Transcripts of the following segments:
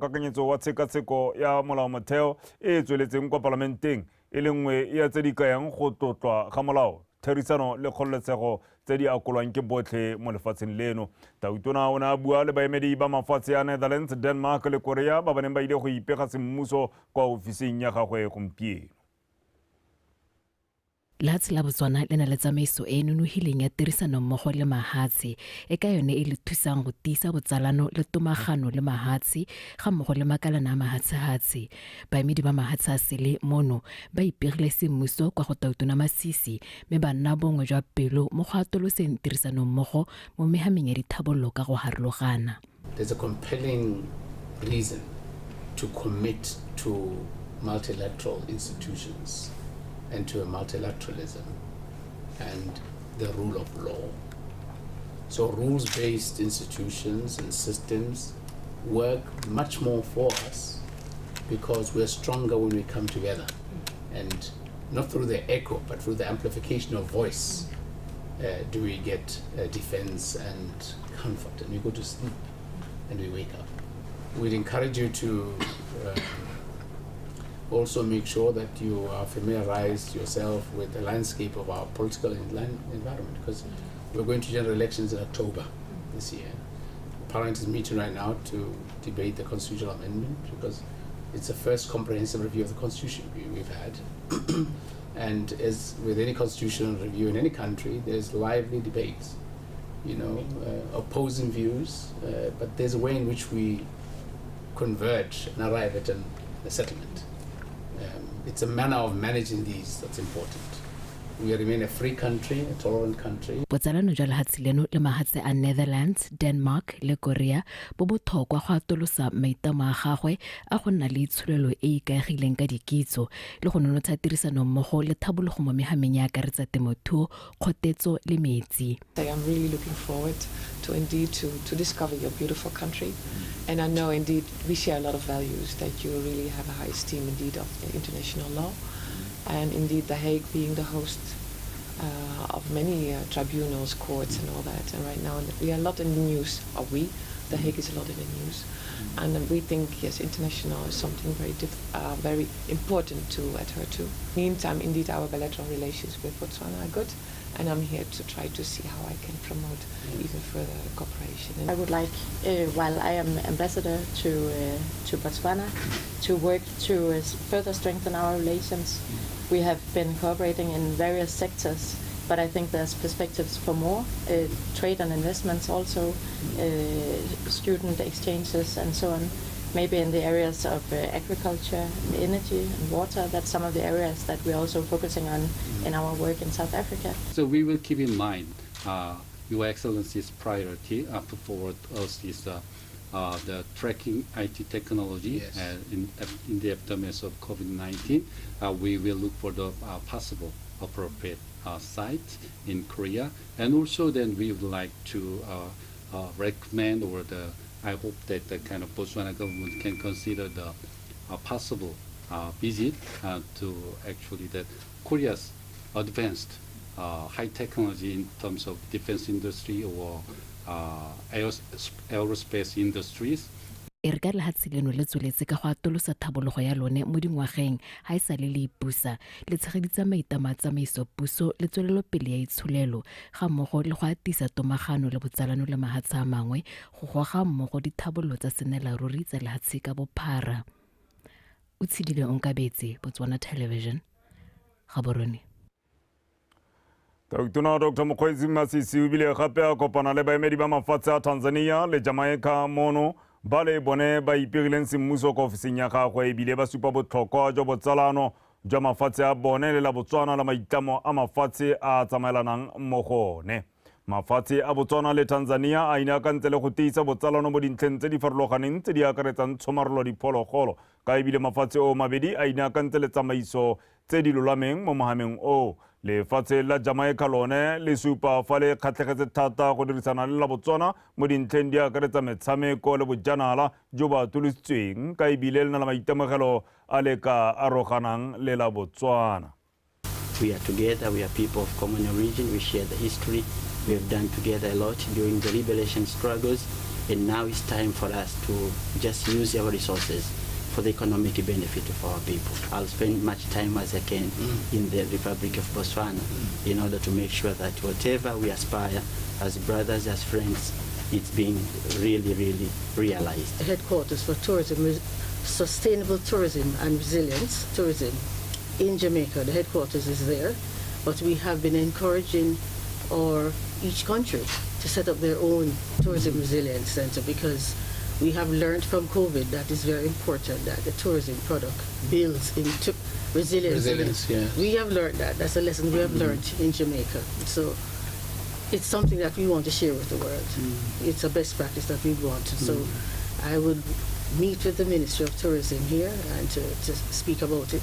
kakanyetso wa tshekatsheko ya molao motheo e tsweletseng kwa parlamenteng e le nngwe ya tse di kayang go tlotlwa ga molao therisano le kgololesego tse di akolwang ke botlhe mo lefatsheng leno. Tautona o ne a bua le baemedi ba mafatshe a Netherlands, Denmark le Korea ba ba neng ba ile go ipega semmuso kwa ofising ya gagwe gompieno. Lefatshe la Botswana le na le tsamaiso e nonofileng ya tirisano mmogo le mahatshe e ka yone e le thusang go tiisa botsalano le tomagano le mahatshe ga mmogo le makalana a mahatshehatshe. Baemedi ba mahatshe a sele mono ba ipegile semmuso kwa go Tautona Masisi mme ba nna bongwe jwa pelo mo go atoloseng tirisano mmogo mo mehameng ya dithabololo ka go harologana. There's a compelling reason to commit to multilateral institutions and to a multilateralism and the rule of law. So rules-based institutions and systems work much more for us because we're stronger when we come together, and not through the echo but through the amplification of voice do we get defense and comfort, and we go to sleep and we wake up. We'd encourage you to also make sure that you are familiarized yourself with the landscape of our political environment, because we're going to general elections in October this year. Parliament is meeting right now to debate the constitutional amendment because it's the first comprehensive review of the constitution we've had. And as with any constitutional review in any country, there's lively debates, opposing views, but there's a way in which we converge and arrive at a settlement. It's a manner of managing these that's important. We remain a free country, a tolerant country. Botsalano jwa lefatshe leno le mahatshe a Netherlands, Denmark le Korea bo botlhokwa go atolosa maitamo a gagwe a go nna le itsholelo e ikaegileng ka dikitso le go nonotsha tirisano mmogo le tlhabologo mo mehameng ya akaretsa temothuo, kgotetso le metsi. I am really looking forward to indeed to discover your beautiful country, and I know indeed we share a lot of values, that you really have a high esteem indeed of international law. And indeed The Hague being the host of many tribunals, courts and all that. And right now we are a lot in the news, The Hague is a lot in the news. And we think, yes, international is something very important to adhere to. Meantime, indeed, our bilateral relations with Botswana are good. And I'm here to try to see how I can promote even further cooperation. I would like, while I am ambassador to Botswana, to work to further strengthen our relations. We have been cooperating in various sectors, but I think there's perspectives for more, trade and investments also, student exchanges and so on. Maybe in the areas of agriculture, energy and water. That's some of the areas that we're also focusing on in our work in South Africa. So we will keep in mind Your Excellency's priority to forward us is the tracking IT technology. Yes. In the aftermath of COVID-19. We will look for the possible appropriate site in Korea, and also then we would like to recommend, or I hope that the kind of Botswana government can consider the possible visit to actually that Korea's advanced high technology in terms of defense industry or aerospace industries. E re ka lefatshe leno le tsweletse ka go atolosa tlhabologo ya lone mo dingwageng ga e sa le ipusa le tshegeditsa maitamo a tsamaiso puso le tswelelopele ya itsholelo ga mmogo le go atisa tomagano le botsalano le mahatshe a mangwe go goga mmogo dithabololo tsa senelaruri tsa lefatshe ka bophara. O tshidile Onkabetse, Botswana Television, Gaborone. Tautona Dr. Mokgweetsi Masisi o bile gape a kopana le baemedi ba mafatshe a Tanzania le Jamaica mono ba le bone ba ipegileng semmuso ka ofising ya gagwe ebile ba supa botlhokwa jwa botsalano jwa mafatshe a bone le la Botswana la maitlamo a mafatshe a tsamaelanang mo gone. Mafatshe a Botswana le Tanzania a inaakantse le go tiisa botsalano mo dintlheng tse di farologaneng tse di akaretsang tshomarolo diphologolo ka ebile mafatshe o mabedi a inaakantse le tsamaiso tse di lolameng mo mohameng o. Lefatshe la Jamaica lone le supa fa le kgatlhegetse thata go dirisana le la Botswana mo dintlheng di akaretsa metshameko le bojanala jo ba atolositsweng ka ebile le na le maitemogelo a le ka aroganang le la Botswana. We are together, we are people of common origin, we share the history, we have done together a lot during the liberation struggles, And now it's time for us to just use our resources for the economic benefit of our people. I'll spend much time as I can in the Republic of Botswana in order to make sure that whatever we aspire as brothers, as friends, it's being really, really realized. Headquarters for tourism, sustainable tourism and resilience tourism in Jamaica. The headquarters is there, but we have been encouraging each country to set up their own tourism resilience center, because we have learned from COVID that it's very important that the tourism product builds into resilience. Yes. We have learned that. That's a lesson we have learned in Jamaica. So it's something that we want to share with the world. It's a best practice that we want. So I would meet with the Ministry of Tourism here and to speak about it.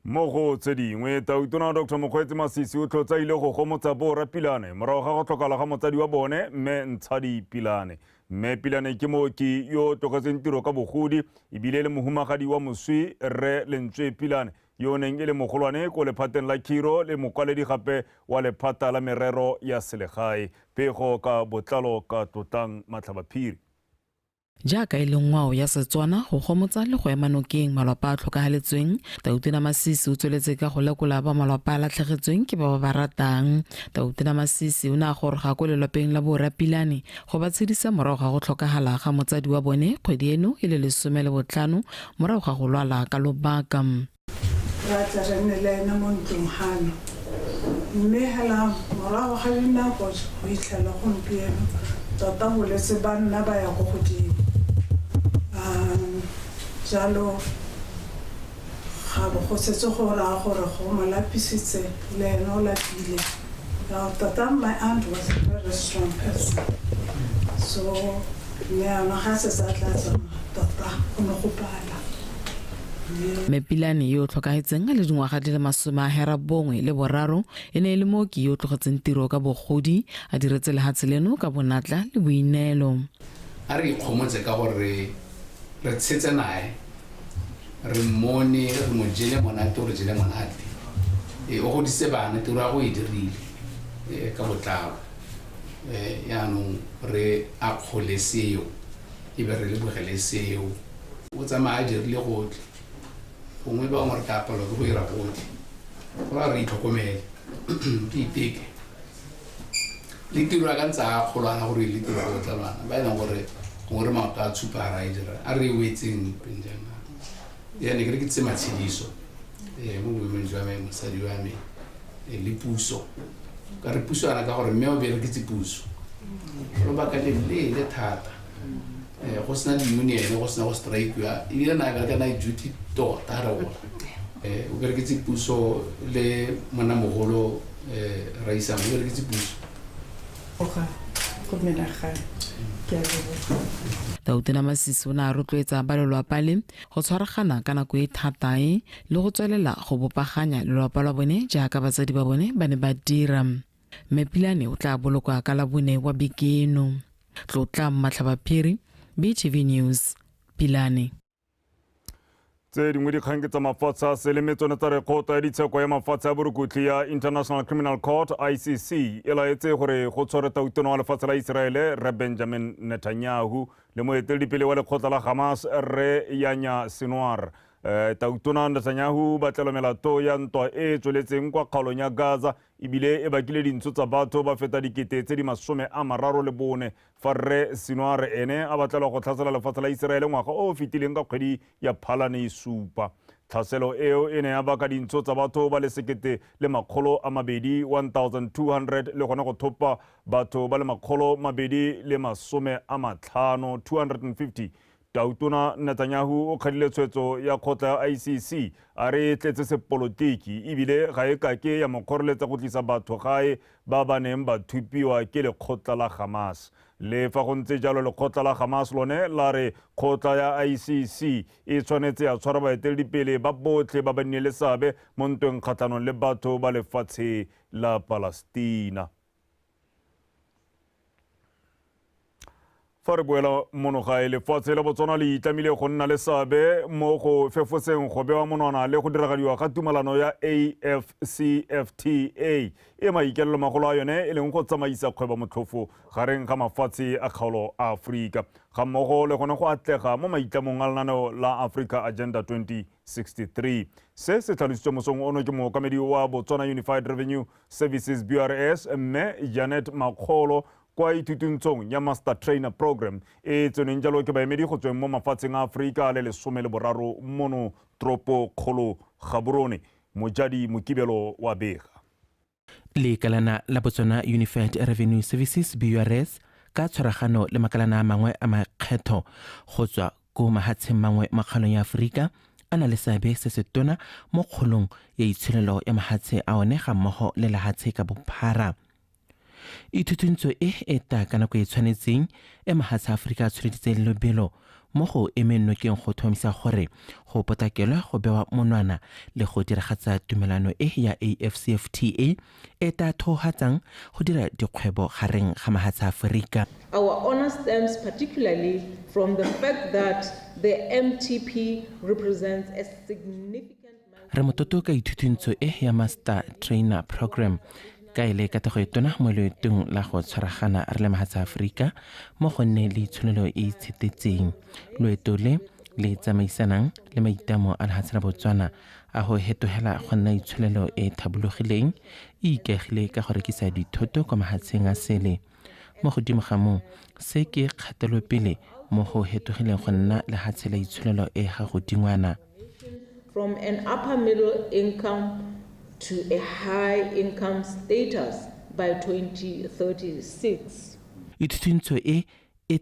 Mogo tse dingwe Tautona Dr. Mokgweetsi Masisi o tlotsa ile go gomotsa Borra Pilane morago ga go tlhokala ga motsadi wa bone mme Ntshadi Pilane. Mme Pilane ke mooki yo toketseng tiro ka bogodi ebile le mohumagadi wa moswi Rre Lentswe Pilane yo neng e le mogolwane ko lephateng la khiro le mokwaledi gape wa lephata la merero ya selegae. Pego ka botlalo ka Totang Matlhabaphiri. Jaaka e le ngwao ya Setswana go gomotsa le go ema nokeng malapa a tlhokagaletsweng, Tautona Masisi o tsweletse ka go lekola ba malapa a latlhegetsweng ke ba ba ratang. Tautona Masisi o ne a goroga ko lelapeng la Borra Pilane go ba tshedisa morago ga go tlhokagala ga motsadi wa bone kgwedi eno e le 15 morago ga go lwala ka lobaka. Rata re ne le ena mo ntlong hano mme hela morago ga dinako go itlhela gompieno tota boletse banna ba ya go godimo. Jalo ga bo go setse go ra gore go mo lapisitse le ena o lapile. Tota my aunt was a very strong person, so ne ana ga se sa tlatsa tota go no go pala. Mme Pilane yo tlhokagetseng a le dingwaga di le 13 e ne e le mooki yo tlogetseng tiro ka bogodi a diretse lehatshe leno ka bonatla le boineelo. A re ikgomotse ka gore re tshetse nae re mone re mo jele monate re jele monate o godise bana tiro ya go e dirile ka botlalo yaanong re akgole seo e be re le bogele seo o tsamaya a dirile gotlhe gongwe ba ngwe re ka apalwa ke go ira gotlhe gore re itlhokomele ke iteke le tiro ya ka ntse a kgolwana gore le tiro go tlalwana ba e leng gore gore maoto a tshupara e dira a re wetseng penjana ya ne ke tse matshediso mo boemong jwa me mosadi wa me le puso ka re puso ana ka gore mme o bereketse puso go ba ka le thata go sena di-union go sena go strike ya ile na bereka na duty tota ra bona o bereketse puso le mona mogolo raisa o bereketse puso go menaga. Tautona Masisi o ne a rotloetsa ba lelapa le go tshwaragana ka nako e thatae le go tswelela go bopaganya lelapa la bone jaaka batsadi ba bone ba ne ba dira. Mme Pilane o tla bolokwa ka Labone wa bekeno. Tlotla Matlhabaphiri, BTV News, Pilane. Tse dingwe dikgang ke tsa mafatshe a selemetsone tsa rekota ya ditsheko ya mafatshe a borukutli ya International Criminal Court ICC e laetse gore go tshware Tautona wa lefatshe la Iseraele Rre Benjamin Netanyahu le moeteledipele wa lekgotla la Hamas Rre Yahya Sinwar. Tautona Netanyahu ba tlelwa melato ya ntwa e tsweletseng kwa kgaolong ya Gaza ebile e bakile dintsho tsa batho ba feta dikete tse di 34 fa Rre Sinwar ene a batlelwa go tlhasela lefatshe la Iseraele ngwaga o fetileng ka kgwedi ya Phalane e supa. Tlhaselo eo e ne ya baka dintsho tsa batho ba le 1200 le gona go thopa batho ba le 250 250. Tautona Netanyahu o kgadile tshwetso ya kgotla ya ICC a re tletse sepolotiki ebile ga e kake ya mokgoreletsa go tlisa batho gae ba ba neng ba thupiwa ke lekgotla la Hamas. Le fa go ntse jalo lekgotla la Hamas lone la re kgotla ya ICC e tshwanetse ya tshwara baeteledipele ba botlhe ba ba nnile seabe mo ntweng kgatlhanong le batho ba lefatshe la Palestina. fa re boela monogae lefatshe la Botswana le itlamile go nna le seabe mo go fefoseng go bewa monwana le go diragadiwa ga tumalano ya AfCFTA e maikelelo magolo a yone e leng go tsamaisa kgwebo motlhofo gareng ga mafatshe a kgaolo a Aforika ga mmogo le gone go atlega mo maitlamong a lenaneo la Africa Agenda 2063 se se tlhalositswe mosong ono ke mookamedi wa Botswana Unified Revenue Services BRS mme Janet Makgolo kwa ithutintshong ya Master Trainer Program e tseneng jalo ke baemedi go tsweng mo mafatsheng a Aforika le 13 mono tropo kgolo Gaborone Mojadi Mokibelo wa bega lekalana la Botswana Unified Revenue Services BRS ka tshwaragano le makalana a mangwe a makgetho go tswa ko mahatsheng mangwe makgalong ya Aforika a na le seabe se se tona mo kgolong ya itshulelo ya mahatshe a one ga mmogo le lehatshe ka bophara ithutintso e ta ka nako e tshwanetseng e mahatshe a Aforika a tsholeditse lobelo mo go emenokeng go thomisa gore go potakelwa go bewa monwana le go diragatsa tumelano ya AfCFTA e ta thohatsang go dira dikgwebo gareng ga mahatshe a Aforika. Our honor stems particularly from the fact that the MTP represents a significant re mototo ka ithutintso ya Master Trainer Program ka ile ka go itona mo leetong la go tshwaragana re le mahatshe a Aforika mo go nne le tshwanelo e itshetetseng loeto le tsamaisanang le maitamo a lehatshe la Botswana a go hetogela go nna itshwanelo e thabologileng e ikegile ka go rekisa dithoto kwa mahatsheng a sele mo godimo ga moo se ke kgatelopele mo go hetogileng go nna lehatshe la itshwanelo e ga godingwana from an upper middle income to a high income status by 2036. Ithutintso e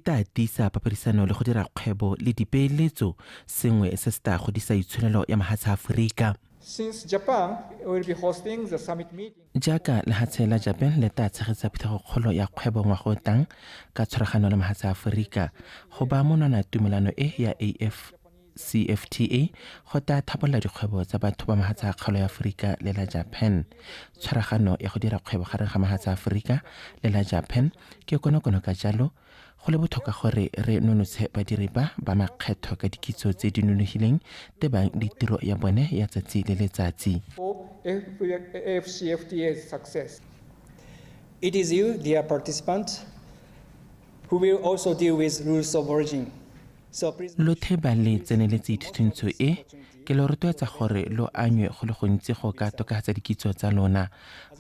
ta tisa paparisano le go dira kgwebo le dipeeletso sengwe se se ta godisa itshwanelo ya mahatshe a Aforika. Since Japan will be hosting the summit meeting. Jaaka lehatshe la Japan le ta tshegetsa phetogo kgolo ya kgwebo ngwaga tang ka tshwaragano le mahatshe a Aforika go ba monwana tumelano ya AfCFTA go ta thabolla dikgwebo tsa batho ba mahatshe a kgaolo ya Aforika le la Japan. Tshwaragano ya go dira kgwebo gareng ga mahatshe a Aforika le la Japan ke konokono ka jalo go le botlhokwa gore re nonotshe badiri ba makgetho ka dikitso tse di nonofileng tebang ditiro ya bone ya tsatsi le letsatsi. AfCFTA's success. It is you, dear participants, who will also deal with rules of origin. Lothe ba le tseneletse ithutintso ke lo rotloetsa gore lo anywe go le gontsi go ka tokagatsa dikitso tsa lona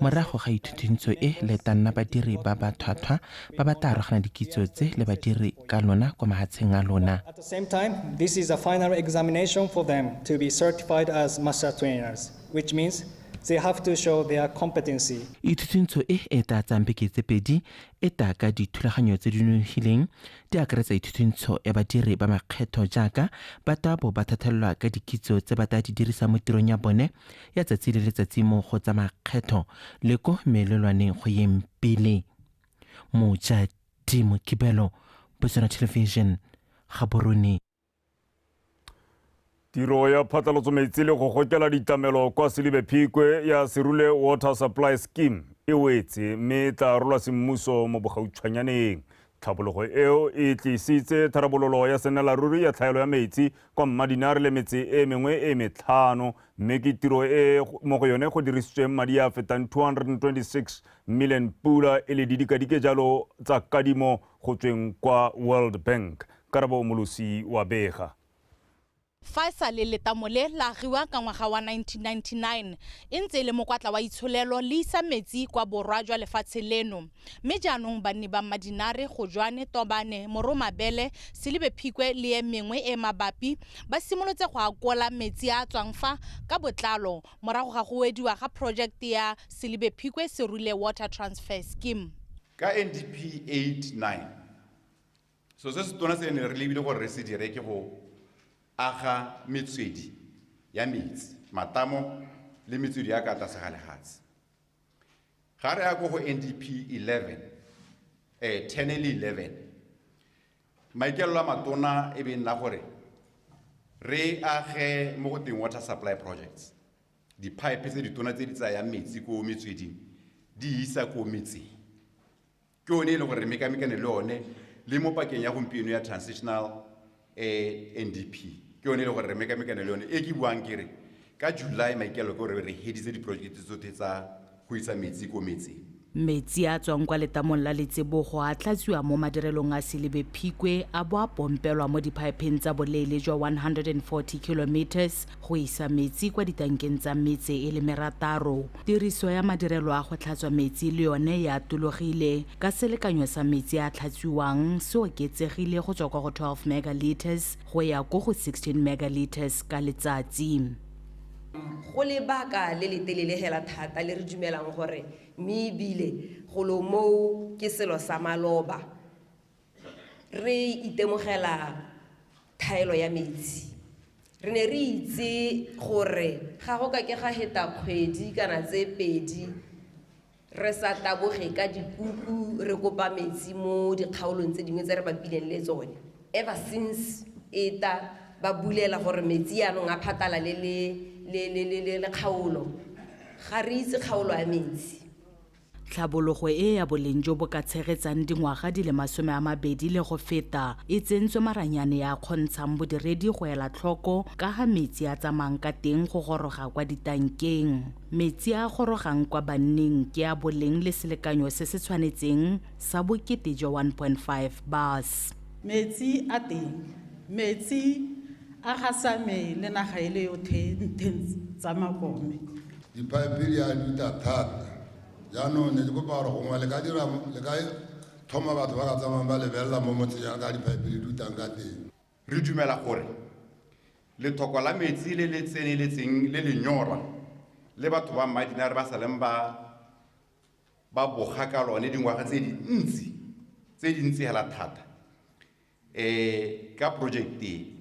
morago ga ithutintso le tanna badiri ba ba thwathwa ba ba tarogana dikitso tse le badiri ka lona kwa mahatsheng a lona. At the same time, this is a final examination for them to be certified as master trainers, which means they have to show their competency. Ithutintso e ta tsambeke tse pedi e ta ka dithulaganyo tse di nonofileng di akaretsa ithutintso ya badiri ba makgetho jaaka ba tabo ba thathelwa ka dikitso tse ba ta di dirisa mo tirong ya bone ya tsatsi le letsatsi mo go tsa makgetho le ko melelwaneng go yeng pele. Mojadi Mokibelo, Botswana Television, Gaborone. Tiro ya phatlalatso metsi le go gokela ditlamelo kwa Silibe Phikwe ya Serule Water Supply Scheme e wetse mme tla rola semmuso mo bogautshwanyaneng. Tlhabologo eo e tlisitse tharabololo ya senelaruri ya tlhaelo ya metsi kwa Mmadinare le metse e mengwe e metlhano mme ke tiro e mo go yone go dirisitswe madi a fetang 226 million pula e le didikadike jalo tsa kadimo go tsweng kwa World Bank. Karabo Molusi wa bega. Faisa le letamo le la riwa ka ngwaga wa 1999 e ntse le mokwatla wa itsholelo le isa metsi kwa borwa jwa lefatshe leno mme jaanong banni ba Mmadinare go jwane Tobane Moromabele Silibe Phikwe le e mengwe e mabapi ba simolotse go akola metsi a tswang fa ka botlalo morago ga go ediwa ga project ya Silibe Phikwe Serule Water Transfer Scheme ka NDP 89 so se se tona se ne re lebile gore re se dire ke go aga metswedi ya metsi matamo le metswedi ya ka tlase ga lefatshe ga re ya go NDP 11 10 le 11 maikelo a matona e be nna gore re age mo go teng water supply projects di pipe tse di tona tse di tsaya metsi ko metsweding di isa ko metsing ke one le gore mekamekane le one le mo pakeng ya gompieno ya transitional NDP ke yone le gore re mekamekano le yone e ke buang kere ka July maikelo ke gore re heditse diprojekte tsotlhe tsa go isa metsi ko metseng. Metsi a tswang kwa letamong la Letsebogo a tlatsiwa mo madirelong a Selebe Phikwe a bo a pompelwa mo diphaepeng tsa boleele jwa 140 kilometers go isa metsi kwa ditankeng tsa metse e le merataro. Tiriso ya madirelo a go tlhatswa metsi le yone ya atologile ka selekanyo sa metsi a tlhatsiwang se oketsegile go tswa kwa go 12 megaliters go ya go 16 megaliters ka letsatsi. Go lebaka le le telele hela thata le re dumelang gore mme bile go lo mo ke selo sa maloba re itemogela thaelo ya metsi re ne re itse gore ga go ka ke ga heta kgwedi kana tse pedi re sa taboge ka dikuku re kopa metsi mo dikgaolong tse dingwe tse re bapileng le tsone ever since eta ba bulela gore metsi yanong a phatala le kgaolo ga re itse kgaolo ya metsi. Tlhabologo e ya boleng jo bo ka tshegetsang dingwaga di le 20 le go feta e tsentswe maranyane ya kgontshang bodiredi go ela tlhoko ka ga metsi a tsamang ka teng go goroga kwa ditankeng. Metsi a gorogang kwa banneng ke a boleng le selekanyo se se tshwanetseng sa bokete jwa 1.5 bars. Metsi a teng, metsi a gasame le naga e le yotlhe nteng tsa makome. Dipaipe di a duta thata jaanong ne ke kopa gore gongwe le ka thoma batho ba ka tsamayang ba lebelela mo motseng ya ka dipaipe di dutang ka teng. Re dumela gore lethoko la metsi le le tseneletseng le lenyora le batho ba Mmadinare ba saleng ba boga ka lone dingwaga tse dintsi hela thata ka projecte.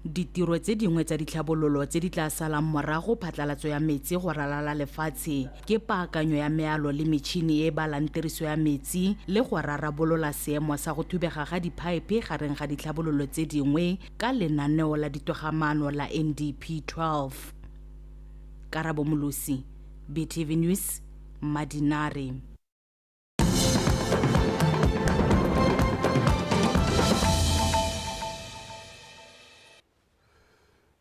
Ditiro tse dingwe tsa ditlhabololo tse di tla salang morago phatlalatso ya metsi go ralala lefatshe ke paakanyo ya mealo le metšhini e balang tiriso ya metsi le go rarabolola seemo sa go thubega ga diphaepe gareng ga ditlhabololo tse dingwe ka lenaneo la ditogamaano la NDP 12. Karabo Molusi, BTV News, Mmadinare.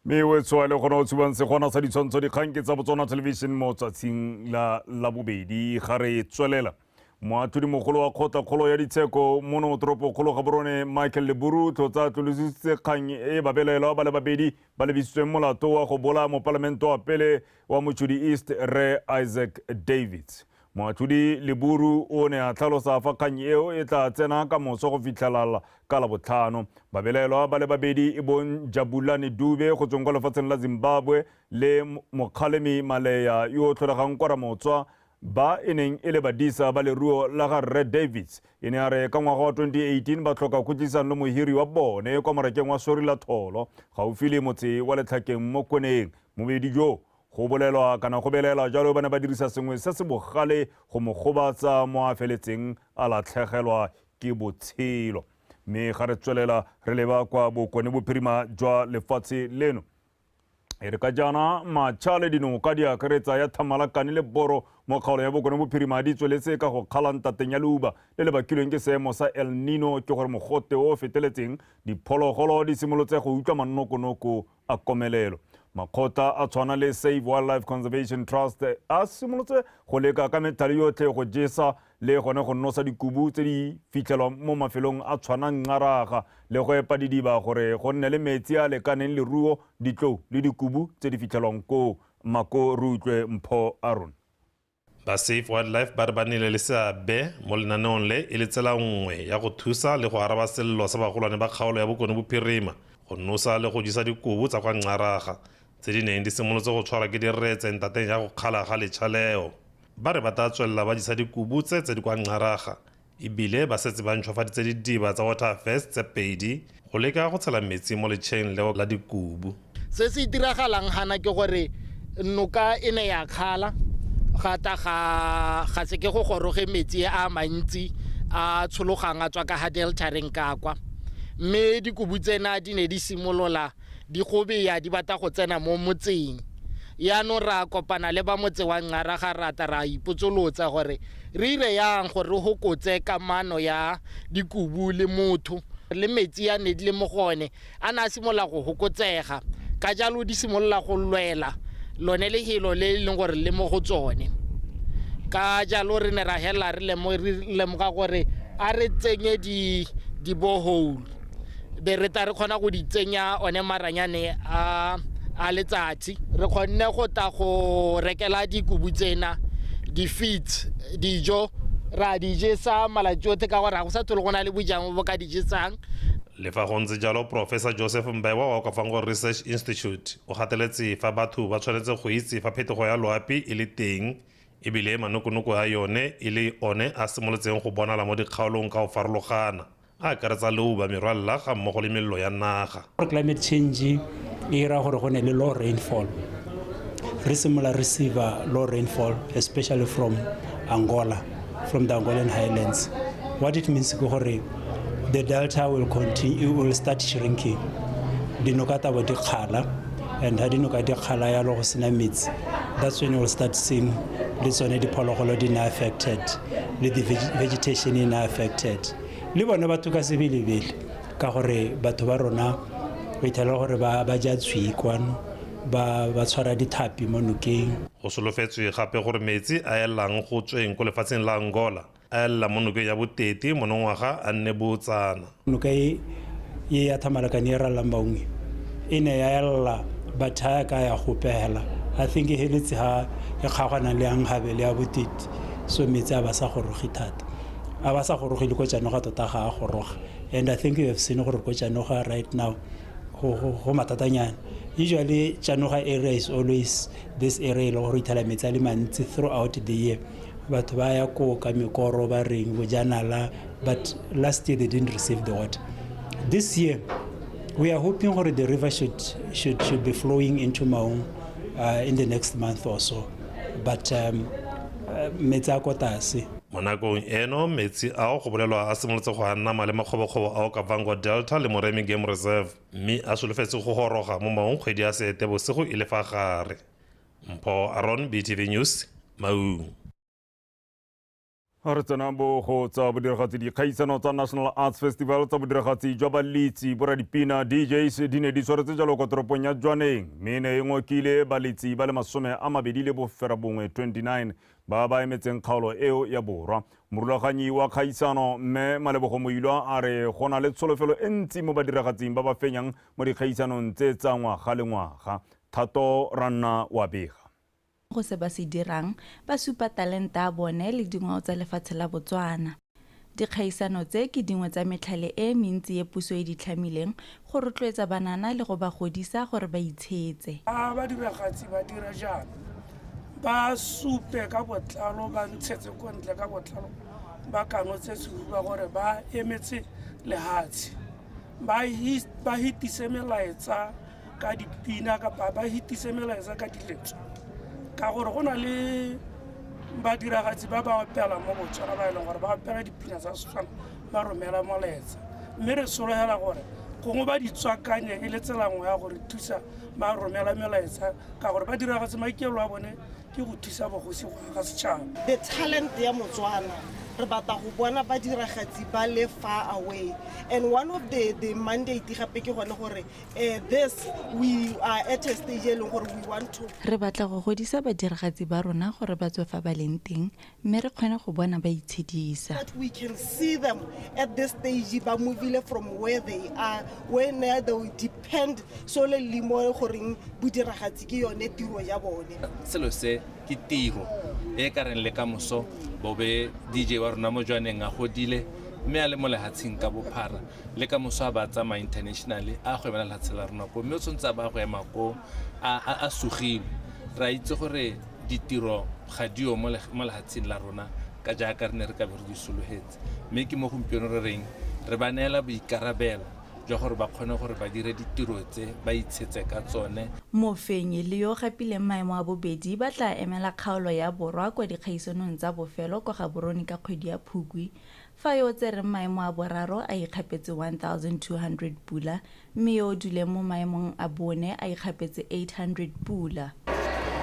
Me wetswa le gona o tsubang se gona sa ditshwantsho dikgang ke tsa Botswana Television mo tsatsing la bobedi ga re tswelela moatlhodi mogolo wa kgotla-kgolo ya ditsheko mono toropokgolo ga borone Michael Leburu tlotsa tlolositse kgang e babelaelwa ba le babedi ba lebisitsweng molato wa go bola mo palamente wa pele wa motšhodi East Re Isaac Davids. Moatlhodi Leburu o ne a tlhalosa fa kgang eo e tla tsena ka moso go fitlhelela ka Labotlhano. Babelaelwa ba le babedi e bong Jabulani Dube go tsweng kwa lefatsheng la Zimbabwe le Mokgalemi Maleya yo o tlholegang kwa Ramotswa ba e neng e le badisa ba leruo la ga Red Davids e ne a re ka ngwaga wa 2018 ba tlhoka khutlisano le mohiri wa bone kwa morakeng wa Sorila Tholo gaufi le motse wa Letlhakeng mo Koneng. Mobedi jo go bolelwa kana go belela jalo ba ne ba dirisa sengwe se se bogale go mo gobatsa mo a feletseng a latlhegelwa ke botshelo. Mme ga re tswelela re leba kwa bokone bophirima jwa lefatshe leno e re ka jana matšhale dinoka di akaretsa ya Thamalakane le Boro mo kgaolo ya bokone bophirima di tsweletse ka go kgalang tateng ya leuba le le bakilweng ke seemo sa El Nino ke gore mogote o feteletseng diphologolo di simolotse go utlwa mannokonoko a komelelo. Makgotla a tshwana le Save Wildlife Conservation Trust a simolotse go leka ka methale yotlhe go jesa le gone go nosa dikubu tse di fitlhelwang mo mafelong a tshwanang ngaraga le go epa didiba gore go nne le metsi a lekaneng leruo ditlou le dikubu tse di fitlhelwang ko mako re utlwe mpho a rona. Ba Save Wildlife ba re ba nnile le seabe mo lenaneong le e le tsela nngwe ya go thusa le go araba sello sa bagolwane ba kgaolo ya bokone bophirima go nosa le go jisa dikubu tsa kwa ngaraga tse di neng di simolotse go tshwara ke diretse ntateng ya go kgala ga letšhaleo. Ba re ba tla tswelela ba jisa dikubu tse di kwa ngaraga ebile ba setse ba ntšhwafaditse didiba tsa Waterfirst tse pedi go leka go tshela metsi mo letšheng leo la dikubu. Se se diragalang gana ke gore noka e ne ya kgala ga se ke go goroge metsi a mantsi a tshologang a tswa ka ga deltareng ka kwa mme dikubu tsena di ne di simolola di gobeya di batla go tsena mo motseng yaanong ra kopana le ba motse wa Ngara ga rata ra ipotsolotsa gore re ire yang gore re hokotse kamano ya dikubu le motho le metsi ya ne di le mo gone a na simola go hokotsega ka jalo di simolla go lwela lone le hilo le leng gore le mo go tsone ka jalo re ne ra hela re lemoga gore a re tsenye di borehole be re ta re kgona go di tsenya one maranyane a letsatsi re kgonne go ta go rekela dikubu tsena di-feeds dijo ra di jesa malatsi otlhe ka gore ga go sa tlhole go na le bojang bo ka di jesang le fa go ntse jalo Professor Joseph Mbewa wa Okavango Research Institute o gateletse fa batho ba tshwanetse go itse fa phetogo ya loapi e le teng ebile manokonoko a yone e le one a simolotseng go bonala mo dikgaolong ka go farologana a akaretsa leuba merwalela ga mmogo le mello ya naga. Climate change e ira gore go ne le low rainfall. Re similar receive low rainfall, especially from Angola, from the Angolan highlands. What it means is that the delta will start shrinking. Dinokata wa dikhala, and hadinoka dikhala ya lo sina meats. That's when you will start seeing this one the pologolo dina affected, the vegetation is affected. Le bona batho ka sebilebele ka gore batho ba rona ba itela gore ba ja tswi kwano ba tshwara dithapi mo nokeng go solofetswe gape gore metsi a elang go tsweng ko lefatsheng la Angola a ela mo nokeng ya boteti monongwaga a nne botsana noka ye ya thamalakane ya ralambaung ene ya ela bathaya ka ya go pehela I think e heletse ha e kgagana le ang habele ya boteti so metsi a ba sa gorogi thata a ba sa gorogile ko Janoga tota ga a goroga and I think you have seen gore ko Janoga right now go matatanyana usually Janoga area is always this area lo go ithala metsi a le mantsi throughout the year batho ba ya ko ka mekoro ba reng bojanala but last year they didn't receive the water. This year we are hoping gore the river should be flowing into Maung in the next month or so but metsi a kotase mo nakong eno metsi ao go bolelwa a simolotse go anama le makgobokgobo a Okavango Delta le Moremi Game Reserve mme a solofetse go goroga mo maong kgwedi ya Seetebosigo e le fa gare. Mpho Aaron, BTV News, Maung. Re tsena bo go tsa bodiragatsi dikgaisano tsa National Arts Festival tsa bodiragatsi jwa balitsi boradipina DJs di ne di tshwaretse jalo ko toropong ya Jwaneng mme ne e ngokile balitsi ba le 29 ba ba emetseng kgaolo eo ya borwa. Morulaganyi wa kgaisano mme Malebogo Moilwa a re gona le tsholofelo e ntsi mo badiragatsing ba ba fenyang mo dikgaisanong tse tsa ngwaga le ngwaga. Thato Ranna wa bega go se ba se dirang ba supa talenta a bone le dingwao tsa lefatshe la Botswana. Dikgaisano tse ke dingwe tsa metlhale e mentsi e puso e di tlhamileng go rotloetsa banana le go ba godisa gore ba itshetse. Ba diragatsi ba dira jang ba supe ka botlalo ba ntshetse ko ntle ka botlalo ba kanotse sehuba gore ba emetse lehatshe ba hitise melaetsa ka dipina kapa ba hitise melaetsa ka diletso ka gore go na le ba diragatsi ba ba opela mo Botswana ba eleng gore ba opela dipina tsa Setswana ba romela molaetsa mme re sologela gore gongwe ba di tswakanye e le tsela nngwe ya gore thusa ba romela melaetsa ka gore ba diragatsi maikelo a bone ke go thusa bogosi ga setšhaba. The talent ya Motswana re batla go bona ba diragatsi ba le far away and one of the mandate gape ke gone gore this we are at a stage e leng gore we want to re batla go godisa ba diragatsi ba rona gore ba tswe fa ba leng teng mme re kgone go bona ba itshedisa that we can see them at this stage ba movile from where they are when they will depend solely mo goreng bodiragatsi ke yone tiro ya bone selo se ke tiro e ka reng le ka moso bobe DJ wa rona mo Jwaneng a godile mme a le mo lehatsheng ka bophara le ka moso a ba tsama internationally a go emela lehatshe la rona ko mme o tsontse ba go ema ko a sugile ra itse gore ditiro ga dio mo lehatsheng la rona ka jaaka re ne re ka be re di sologetse mme ke mo gompieno re reng re ba neela boikarabelo jwa gore ba kgone gore ba dire ditiro tse ba itshetse ka tsone. Mofenyi le yo gapileng maemo a bobedi ba tla emela kgaolo ya borwa kwa dikgaisanong tsa bofelo kwa Gaborone ka kgwedi ya Phukwi fa yo tsereng maemo a boraro a ikgapetse 1200 pula mme yo duleng mo maemong a bone a ikgapetse 800 pula.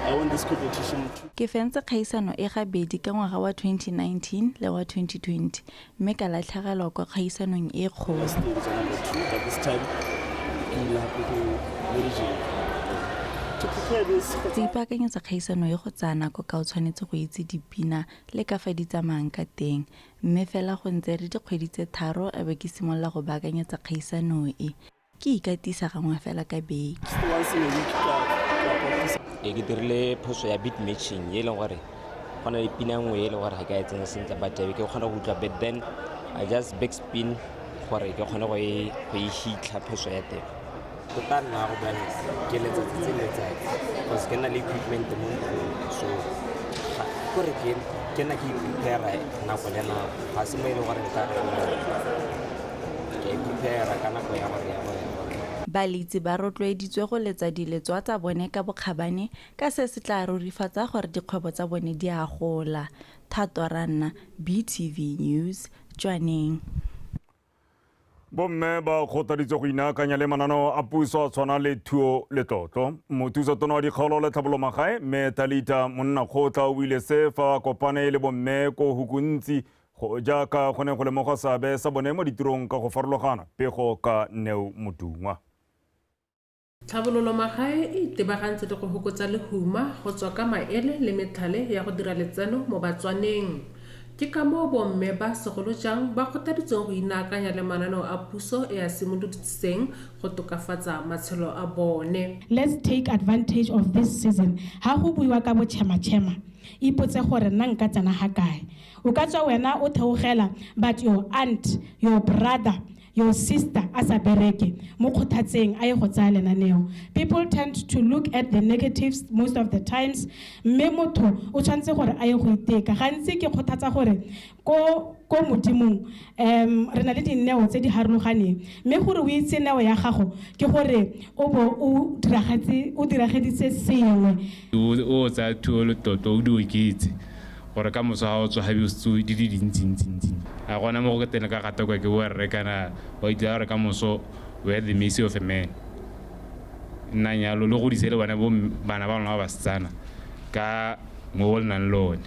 I want this competition to... Ke fentse kgaisano e gabedi ka ngwaga wa 2019 le wa 2020 mme ka latlhegelwa kwa kgaisanong e kgolo. But this time, we'll have to prepare this. Tse ipaakanyetsa kgaisano e go tsaya nako ka o tshwanetse go itse dipina le ka fa di tsamayang ka teng mme fela go ntse re dikgwedi tse 3 a be ke simolola go baakanyetsa kgaisano e. Ke ikatisa gangwe fela ka beke. Ke dirile phoso ya beat matching e leng gore gona le pina nngwe e leng gore ga ka e tsena sentle but ke kgona go utlwa but then I just backspin gore ke kgone go e hitla phoso ya teng. Tota nna go bane ke letsatsi tse letsatsi because ke na le equipment mo so gore ke na ke prepare nako le nako ga se mo e leng gore nka re ke prepare ka nako ya gore Balitsi ba rotloeditswe go letsa diletswa tsa bone ka bokgabane ka se se tla rurifatsa gore dikgwebo tsa bone di a gola. Thato Ranna, BTV News, Tshwaneng. Bomme ba kgotaditse go inaakanya le mananeo a puso a tshwana le thuo le tlotlo. Mothusatono wa dikgaolo le tlhabolomagae mme Talita Monnakgotla o buile se fa kopane le bomme ko hukuntsi go jaaka go ne go lemoga seabe sa bone mo ditirong ka go farologana pego ka Neo Modungwa. Tlhabololomagae e itebagantse le go hokotsa lehuma go tswa ka maele le metlhale ya go dira letseno mo batswaneng. Ke ka moo bomme ba segolo jang ba kgotaditsweng go inaakanya le mananeo a puso e a simoloditseng go tokafatsa matshelo a bone. Let's take advantage of this season. Ha go buiwa ka bo chema ipotse gore nna nka tsena ga kae. O ka tswa wena o theogela but your aunt, your brother, your sister as a bereke mo khothatseng a go tsaya lenaneo. People tend to look at the negatives most of the times. Mme motho o tshwantse gore a go iteka gantsi ke khothatsa gore ko modimong re na le dineo tse di harologaneng mme gore o itse neo ya gago ke gore o bo o dirageditse sengwe o tsa thuo le toto o di oketse gore ka moso ha o tswa habi o tso di dintsi a gona mo go tena ka gata kwa ke o re kana o itse re ka moso we the mercy of a man nna nyalo le go di sele bana ba lona ba tsana ka mo bona lone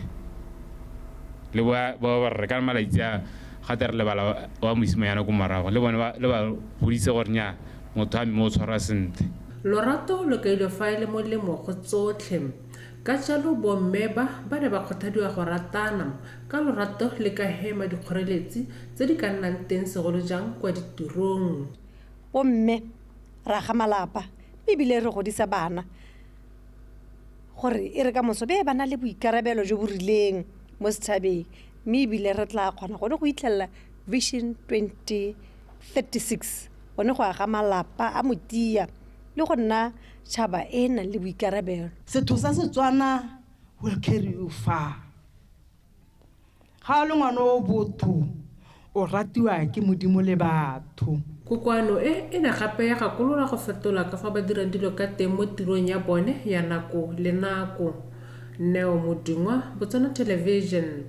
le ba re ka malaitsa gata re le bala wa moisimo yana go marago le bona le ba bodise gore nya motho a mo tshwara sentle. Lorato lo ka ile faele mo le mo go tsotlhe ka jalo bomme ba ne ba kgothadiwa go ratana ka lorato le ka hema dikgoreletsi tse di ka nnang teng segolo jang kwa ditirong. Bomme ra ga malapa bibile re godisa bana gore e re ka moso be bana le boikarabelo jo bo rileng mo setšhabeng mme ebile re tla kgona go itlhelela Vision 2036 one go aga malapa a motia le go nna tšhaba e nang le boikarabelo. Setho sa Setswana will carry you far. Ga o le ngwana o botho o ratiwa ke modimo le batho. Kokoano e ne gape ya gakolola go fetola ka fa ba dirang dilo ka teng mo tirong ya bone ya nako le nako. Neo Modungwa, Botswana Television,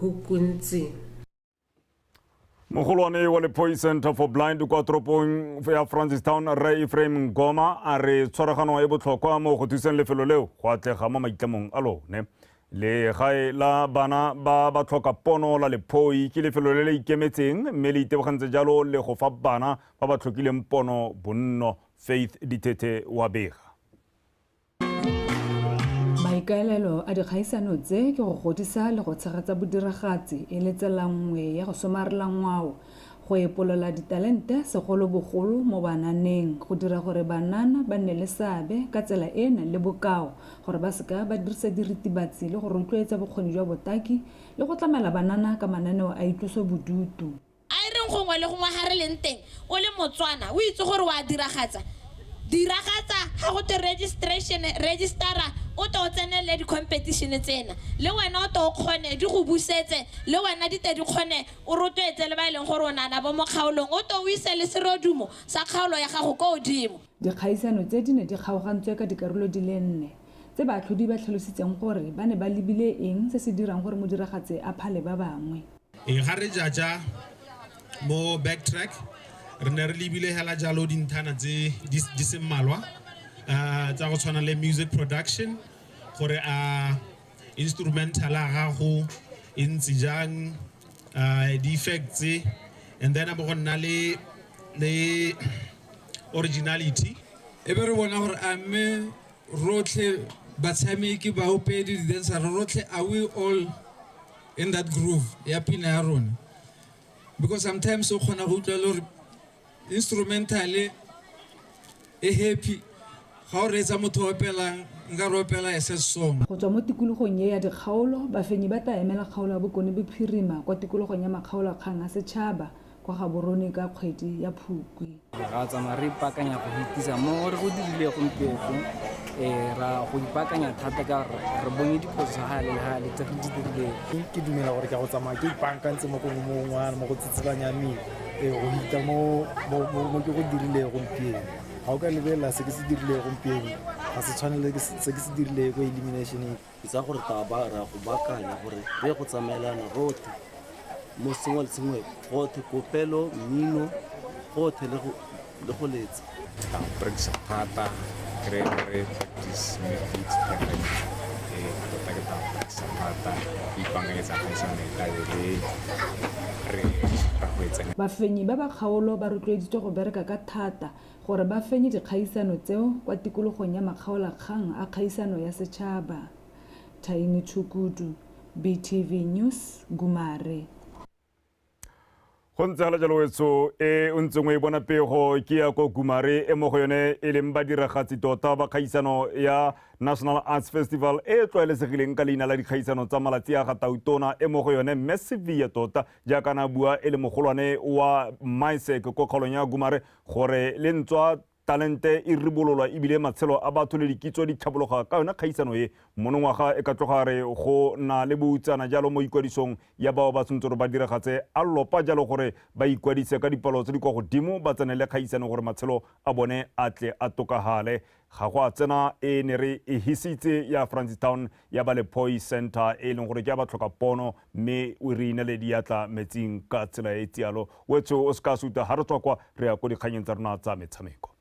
Hukuntsi. Mogolwane wa Lepoi Center for Blind kwa toropong ya Francistown Ray Ephraim Ngoma a re tshwaragano e botlhokwa mo go thuseng lefelo leo go atlega mo maitlamong a lone. Le gae la bana ba tlhoka pono la Lepoi ke lefelo le le ikemetseng mme le itebagantse jalo le go fa bana ba ba tlhokileng pono bonno. Faith Ditete wa Bega. Maikaelelo a dikgaisano tse ke go godisa le go tshegetsa bodiragatsi e le tsela nngwe ya go somarela ngwao go epolola ditalente segolobogolo mo bananeng go dira gore banana ba nne le seabe ka tsela e nang le bokao gore ba seka ba dirisa diritibatsi le go rotloetsa bokgoni jwa botaki le go tlamela banana ka mananeo a itlosobodutu. A re gongwe le gongwe ha re leng teng o le Motswana o itse gore wa diragatsa ga go te registera o to tsenele di competition tsena le wena o to kgone di go busetse le wena di te di kgone o rotloetse le ba ileng gore o nana bo mo kgaolong o to o ise le serodumo sa kgaolo ya gago go godimo. Dikgaisano tse di ne di kgaogantswe ka dikarolo di le 4 tse batlhodi ba tlhalositseng gore ba ne ba lebile eng se se dirang gore modiragatse a phale ba bangwe. Ga re jaja mo backtrack re ne re lebile hela jalo dinthana tse di se mmalwa tsa go tshwana le music production gore a instrumental a gago e ntse jang di-effects and then a bo go nna le originality e be re bona gore a mme rotlhe batshameki baopedi di-dancer rotlhe are we all in that groove ya pina ya rona because sometimes o kgona go utlwa le gore instrumental e happy ga o reetsa motho opelang nka re opela ese song go tswa mo tikologong e ya dikgaolo bafenyi ba tla emela kgaolo ya bokone bophirima kwa tikologong ya makgaolo a kgang a setšhaba kwa gaborone ka kgwedi ya Phukwi. Ra tsamaya re ipakanya go hitisa mo re go dirile gompieno ra go ipakanya thata ka re bone diphoso hale tse re di dirileng. Ke dumela gore ka go tsamaya ke ipankantse mo go mongwana mo go tsitsibanya mmele go hita mo ke go dirile gompieno ga o ka lebelela se ke se dirile gompieno ga se tshwane le se ke se dirile go elimination tsa gore ra go bakanya gore re go tsamaelana rotlhe mo sengwe le sengwe gotlhe kopelo mmino gotlhe le go letsa practice thata re practice methods perfect tota ke ta practice thata ipanganyetsa kgaisano e tlabe re go etsa bafenyi ba ba kgaolo ba rotloeditswe go bereka ka thata gore ba fenye dikgaisano tseo kwa tikologong ya makgaolakgang a kgaisano ya setšhaba. Taini Chukudu, BTV News, Gumare. go ntse gala jalo wetso e o ntseng o e bona pego ke ya ko Gumare e mo go yone e leng badiragatsi tota ba kgaisano ya National Arts Festival e tlwaelesegileng ka leina la dikgaisano tsa malatsi a gatautona e mo go yone Massive tota jaaka na bua e le mogolwane wa Maisek ko kgaolong ya Gumare gore le ntswa talente e ribololwa ebile matshelo a batho le dikitso di tlhabologa ka yona kgaisano e monongwaga e ka tlogare go na le boutsana jalo mo ikwadisong ya bao ba tshwanetse gore ba diragatse a lopa jalo gore ba ikwadise ka dipalo tse di kwa godimo ba tsenele kgaisano gore matshelo a bone a tle a tokagale ga go a tsena e ne re e hisitse ya Francistown ya ba le Poi Center e leng gore ke ya ba tlhoka pono mme o re inele diatla metsing ka tsela e tialo wetso o ska suta ha re tswa kwa re ya ko dikganyeng tsa rona tsa metshameko.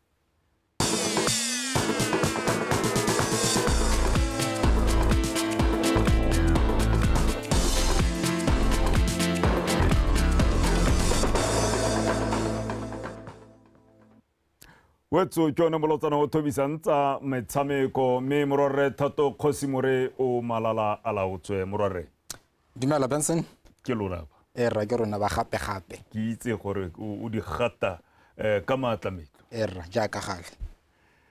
wetso ke yone molotsana o thobisang tsa metshameko mme morwarre Thato Kgosimore o malala a laotswe morwarre. Dumela Benson. Ke lona ba ra ke rona ba gape ke itse gore o di gata ka maatlametlo ra jaaka gale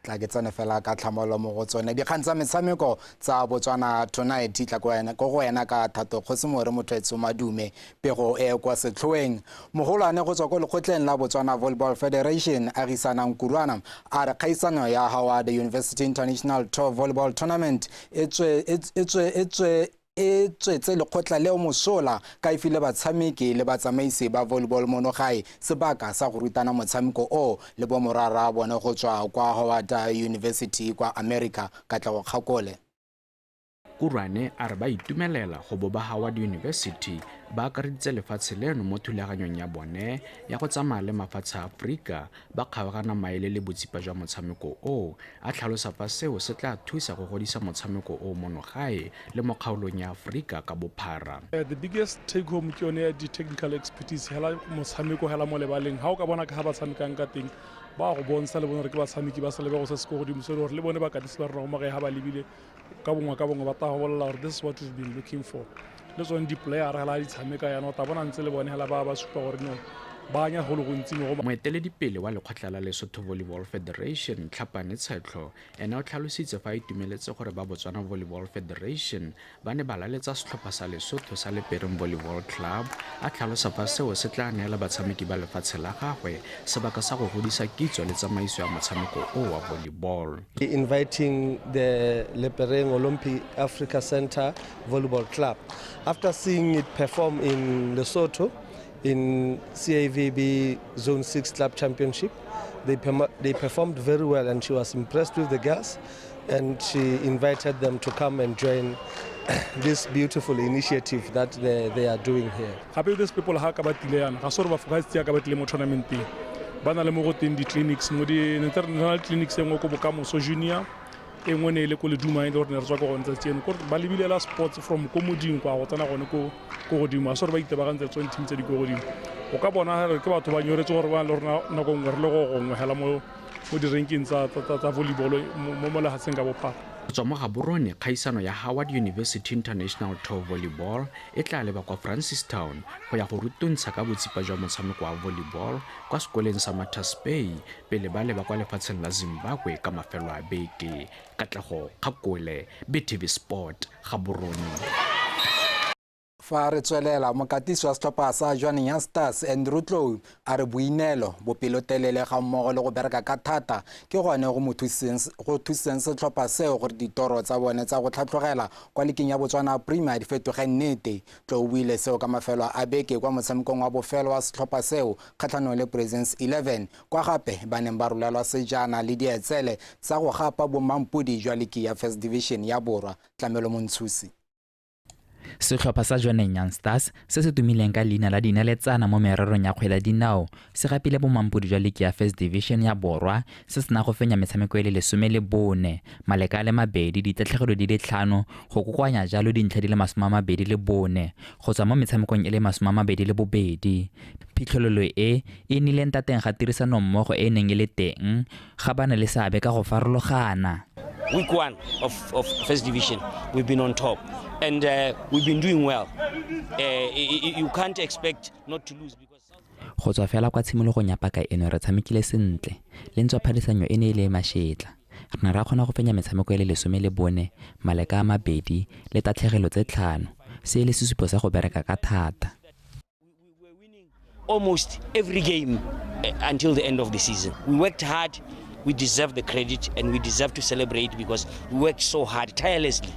tla ke tsene fela ka tlhamolo mo go tsone dikgang tsa metshameko tsa Botswana tonight tla go wena ka Thato Kgosimore motho madume pego e kwa setlhoeng mogolwane go tswa go lekgotleng la Botswana Volleyball Federation a risanang kurwana a re kgaisano ya Howard University International Tour Volleyball Tournament e tswetse lekgotla leo mosola ka ifile batshameki le batsamaisi ba volleyball mono gae sebaka sa go rutana motshameko o le bo morara bone go tswa kwa Howard University kwa America ka tla go kgakole. Kurwane a re ba itumelela go bo ba Howard University ba akareditse lefatshe leno mo thulaganyong ya bone ya go tsamaya le mafatshe a Afrika ba kgabagana maele le botsipa jwa motshameko o a tlhalosa fa seo se tla thusa go godisa motshameko o mono gae le mo kgaolong ya Afrika ka bophara. The biggest take home ke yone di technical expertise hela motshameko hela mo lebaleng ha o ka bona ka ha ba tshamekang ka teng ba go bontsha le bona re ke ba tshameki ba sa lebe go se se go godimo se gore le bone ba ka dise ba rona mo gae ha ba lebile ka bongwe ba ta go bolela gore this is what we've been looking for. Le tsone di player hela di tshameka ya no ta bona ntse le bone hela ba supa gore no ba nya go le gontsi mo go moeteledipele wa lekgotla la Lesotho Volleyball Federation Tlhapane Tshetlo ene o tlhalositse fa itumeletse gore ba Botswana Volleyball Federation ba ne ba laletsa setlhopha sa Lesotho sa Lepereng Volleyball Club a tlhalosa fa seo se tla neela batshameki ba lefatshe la gagwe sebaka sa go godisa kitso le tsamaiso ya motshameko o wa volleyball. Inviting the Lepereng Olympic Africa Center Volleyball Club after seeing it perform in Lesotho in CAVB Zone 6 Club Championship. They performed very well and she was impressed with the girls and she invited them to come and join this beautiful initiative that they are doing here. Happy these people ha ka batile yana ga sore ba focus ka batile mo tournamenteng ba na le mo go teng di clinics mo di international clinics engwe go Bokamoso Junior e nngwe ne e le ko leduma e le gore ne re tswa ko gone tsatsi eno kore ba lebilela sports from ko modimo kwa go tsena gone ko godimo a se gore ba itebagantse tsone team tse di ko godimo o ka bona ke batho ba nyoretse gore ba le gore nako nngwe re le go gongwe hela mo di-ranking tsa volleyball mo lehatsheng ka bophara. Go tswa mo Gaborone, kgaisano ya Howard University International Tour Volleyball e tla leba kwa Francistown go ya go rutontsha ka botsipa jwa motshameko wa volleyball kwa sekoleng sa Matas Bay pele ba leba kwa lefatsheng la Zimbabwe ka mafelo a beke. Katlego Kgakole, BTV Sport, Gaborone. Fa re tswelela mokatisi wa setlhopha sa Jwaneng Young Stars Andrew Tlou a re boinelo bopelotelele ga mmogo le go bereka ka thata ke gone go thuseng setlhopha seo gore ditoro tsa bone tsa go tlhatlhogela kwa leking ya Botswana Premier di fetoge nnete. Tlou o buile seo ka mafelo a beke kwa motshamekong wa bofelo wa setlhopha seo kgatlhanong le Presence 11 kwa gape ba neng ba rolelwa sejana le dietsele tsa go gapa bomampodi jwa leki ya First Division ya Borwa. Tlamelo Montshusi. Setlhopha sa Jwaneng Young Stars se se tumileng ka leina la dinaletsana mo mererong ya kgwele dinao se gapile bomampodi jwa leki ya First Division ya Borwa se sena go fenya metshameko e le 14 maleka a le mabedi ditatlhegelo di le 5 go kokoanya jalo dintlha di le 24 go tswa mo metshamekong e le 22. Phitlhelelo e nnileng tateng ga tirisano mmogo e neng e le teng ga bana le seabe ka go farologana. Week 1 of First Division, we've been on top and we've been doing well. You can't expect not to lose because go tswa fela kwa tshimologong ya paka eno re tshamekile sentle le ntse phadisanyo e ne ile mashetla re ne ra kgona go fenya metshameko e le 14 maleka a mabedi le tatlhegelo tse 5 se le sesupo sa go bereka ka thata. Almost every game until the end of the season. We worked hard. We deserve the credit and we deserve to celebrate because we worked so hard, tirelessly.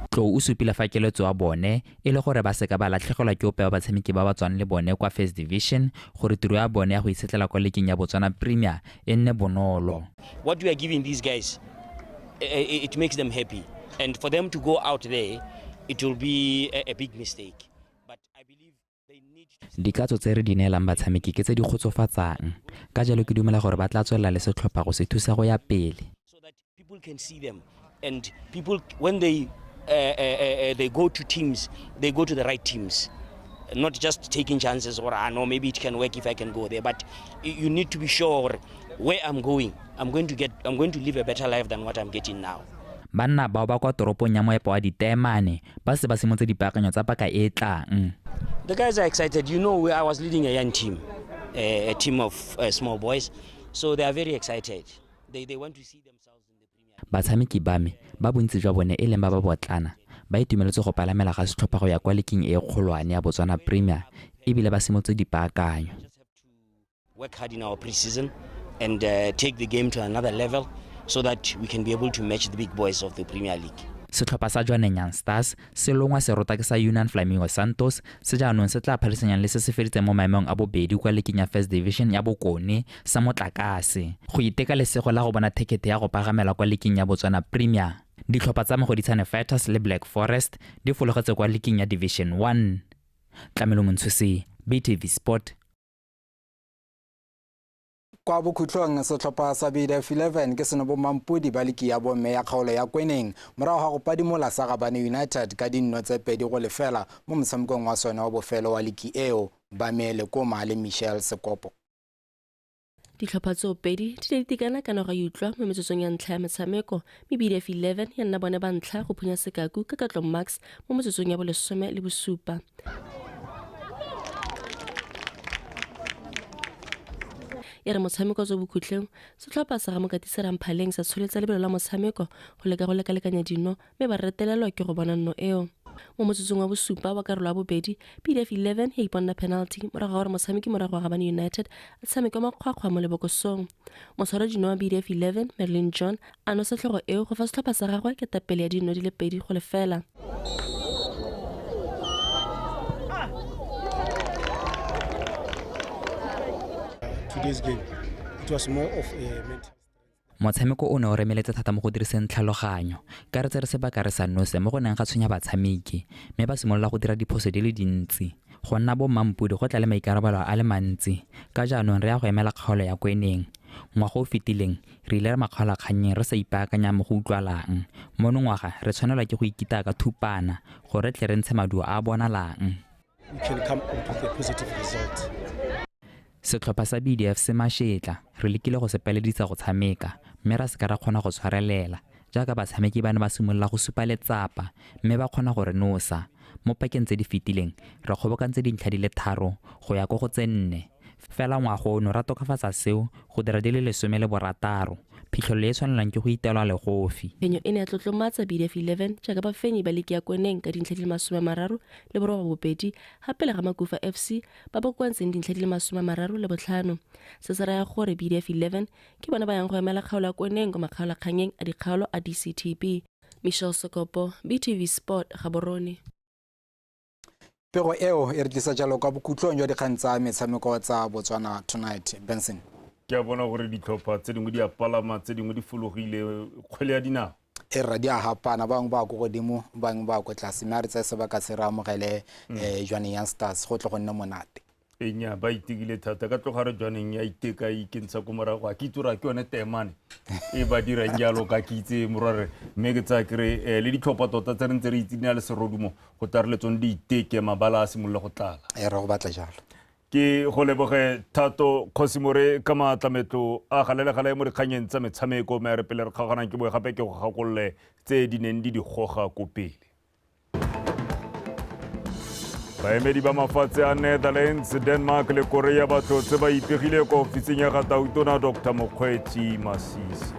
Tlou o supile fa keletso wa bone e le gore ba seka ba latlhegelwa ke ope wa batshameki ba ba tswang le bone kwa First Division gore tiro ya bone ya go isetlela kwa leking ya Botswana Premier e nne bonolo. What we are giving these guys, it makes them happy. And for them to go out there, it will be a big mistake. But I believe they need to... Dikatso tse re di neelang batshameki ke tse di khotsofatsang ka jalo ke dumela gore ba tla tswelela le setlhopha go se thusa go ya pele. So that people can see them and people when they go to teams, they go to the right teams, not just taking chances or no, maybe it can work if I can go there. But you need to be sure where I'm going to live a better life than what I'm getting now. Banna bao ba kwa toropong ya moepo wa Ditemane ba se ba simotse dipaakanyo tsa paka e tlang. The guys are excited. You know, I was leading a young team, a team of small boys, so they are very excited. They want to see themselves in the Premier. Batshameki ba me ba bontsi jwa bone e leng ba ba botlana ba itumeletse go palamela ga setlhopha go ya kwa leking e kgolwane ya Botswana Premier ebile ba simotse dipaakanyo. Work hard in our pre-season and take the game to another level so that we can be able to match the big boys of the Premier League. Setlhopha sa Jwaneng Young Stars se longwa se rota ke sa Union Flamingo Santos se jaanong se tla phadisanyang le se se feditseng mo maemong a bobedi kwa leking ya First Division ya Bokone sa Motlakase go iteka lesego la go bona thekete ya go pagamela kwa leking ya Botswana Premier. Ditlhopha tsa Mogoditshane Fighters le Black Forest di fologetse kwa leking ya Division 1. Tlamelo Montshusi, BTV Sport. Kwa bokhutlong setlhopha sa BDF 11 ke seno bomampodi ba leki ya bomme ya kgaolo ya Kweneng morago ga go padimola sa Gabane United ka dinno tse 2-0 mo motshamekong wa sone wa bofelo wa leki eo ba mele Koma le Michelle Sekopo. Ditlhopha tso pedi di ne di tikana ka noga yutlwa mo metsotsong ya ntlha ya metshameko mme BDF 11 ya nna bone ba ntlha go phunya sekaku ka Katlong Max mo metsotsong ya bo 17. Ya re motshameko zo bokhutleng setlhopha sa ga Mokatisi Ramphaleng sa tsholetsa lebelo la motshameko go leka go lekalekanya dino mme ba retelelwa ke go bona nno eo. Mo motsotsong wa bosupa wa karolo ya bobedi BDF 11 ya iponna penalty morago gore motshameki morago wa Gabane United a tshameka makgwakgwa mo lebokosong. Motshwaro dino wa BDF 11 Marilyn John a no setlhogo eo go fa setlhopha sa gagwe ke tapele ya dino di le 2-0. Today's game, it was more of a mental. Motshameko o ne o remeletse thata mo go diriseng tlhaloganyo ka re tse re sebaka re sa nose mo go neng ga tshwenya batshameki mme ba simolola go dira diphoso di le dintsi go nna bo mampudi go tla le maikarabelo a le mantsi ka jaanong re ya go emela kgaolo ya Kweneng ngwaga o fetileng re ile re makgaolakganyeng re sa ipaakanya mo go utlwalang mono ngwaga re tshwanelwa ke go ikita ka thupana gore tle re ntshe maduo a bonalang. We can come out with a positive result. Setlhopha sa BDF se mašetla re lekile go se peledisa go tshameka mme ra se ka ra kgona go tshwarelela jaaka batshameki ba ne ba simolola go supa letsapa mme ba kgona gore nosa mo pakeng tse di fetileng re kgobokantse dintlha di le 3 go ya go tse 4 fela ngwaga ono ra tokafatsa seo go dira di le 16 phitlhelelo e tshwanelang ke go itelwa legofi. Phenyo e ne ya tlotlomatsa BDF 11 jaaka bafenyi ba leki ya kweneng ka dintlha di le 32 gape le ga Makufa FC ba ba kwantseng dintlha di le 35. Se se raya gore BDF 11 ke bona ba yang go emela kgaolo ya kweneng go makgaolakganyeng a dikgaolo a DCTP. Michelle Sokopo, BTV Sport, Gaborone. Pego eo e re tlisa jalo ka bokutlong jwa dikgang tsa metshameko tsa Botswana Tonight. Benson. Ke a bona gore ditlhopha tse dingwe di a palama tse dingwe di fologile kgwele ya dinao e ra di a hapana bangwe ba go godimo bangwe ba go tlase mme a re tse sebaka se re amogele Johnny Young Stars go tle go nne monate. Enya ba itikile thata ka tloga re Johnny ya iteka ikentsha ko morago a kitura ke yone temane e ba dira nyalo ka kitse morare mme ke tsa kre le ditlhopha tota tse rentse re itsina le serodumo go tare le tsone di iteke mabala a simolola go tlala e re go batla jalo. Ke go leboge Thato Khosimore ka matlametlo a galelegale mo dikganyeng tsa metshameko mme re pele re kgaganang ke boe gape ke go gakolle tse di neng di goga ko pele. Baemedi ba mafatshe a Netherlands, Denmark le Korea ba tlotse ba ipegile ko ofising ya Gatautona Dr. Mokgweetsi Masisi.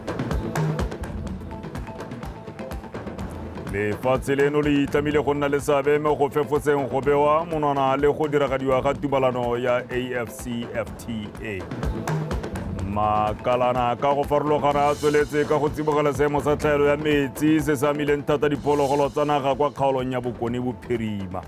Lefatshe leno le itlamile go nna le seabe mo go fefoseng go bewa monwana le go diragadiwa ga tumalano ya AFCFTA. Makalana ka go farologana a tsweletse ka go tsibogela seemo sa tlhaelo ya metsi se se amileng thata diphologolo tsa naga kwa kgaolong ya Bokone Bophirima.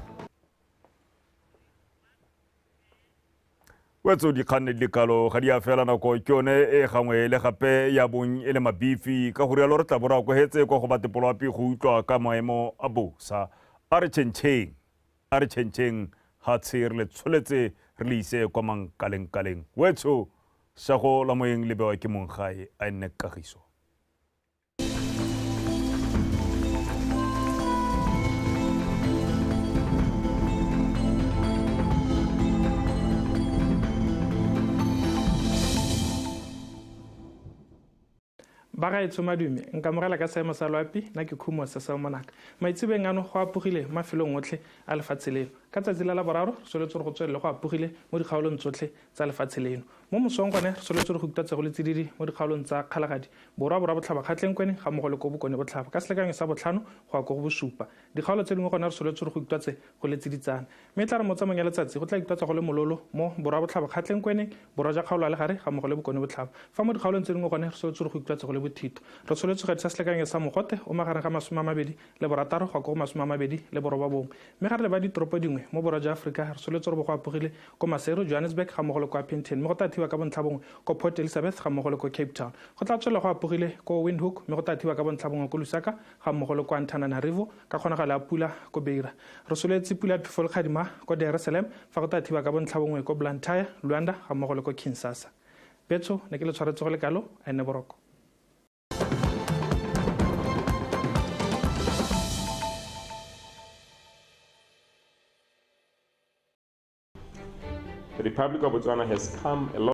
Wetso dikganne di kalo ga di a fela nako ke yone e gangwe le gape ya bong e le mabifi ka go rialo re tla bora go hetse kwa go batepoloapi go utlwa ka maemo a bosa a re tšhentšheng ga tshire le tsholetse re le ise kwa mankaleng wetso shago la moeng le bewa ke monggae a nne kagiso. ba gaetsho madume nka mogela ka seemo sa loapi nna ke khumo se sa monaka maitsebeng ano go apogile mafelong otlhe a lefatshe leno ka tsatsi la boraro re soletse go tswelele go apogile mo dikgaolong tsotlhe tsa lefatshe leno mo mosong gone re soletse go ikutatse go le tsididi mo dikgaolong tsa kgalagadi borwa botlhaba kgatlheng kwene ga mmogo le ko Bokone Botlhaba ka selekanyo sa botlhano go ya ko go bosupa dikgaolo tse dingwe gone re soletse go ikutatse go le tsiditsana mme tla re mo tsamayng ya letsatsi go tla ikutatsa go le mololo mo borwa botlhaba kgatlheng kwene borwa ja kgaolo a le gare ga mmogo le Bokone Botlhaba fa mo dikgaolong tse dingwe gone re soletse go ikutatse go le bothito re soletse go etsa selekanyo sa mogote o magareng ga 26 go ya ko 29 mme ga re le ba ditoropo dingwe mo borwa ja Afrika re soletse re bo go apogile ko Maseru Johannesburg ga mmogo le kwa Pinton mme go tathiwa ka bontlhabongwe ko Port Elizabeth ga mmogo le ko Cape Town go tla tswela go apogile ko Windhoek mme go tathiwa ka bontlhabongwe ko Lusaka ga mmogo le kwa Antananarivo ka kgonagalo ya pula ko Beira re soletse pula ya phefo le kgadima ko Dar es Salaam fa go tathiwa ka bontlhabongwe ko Blantyre Luanda ga mmogo le ko Kinshasa betso ne ke le tshwaretse go le kalo a ene boroko. The Republic of Botswana has come a long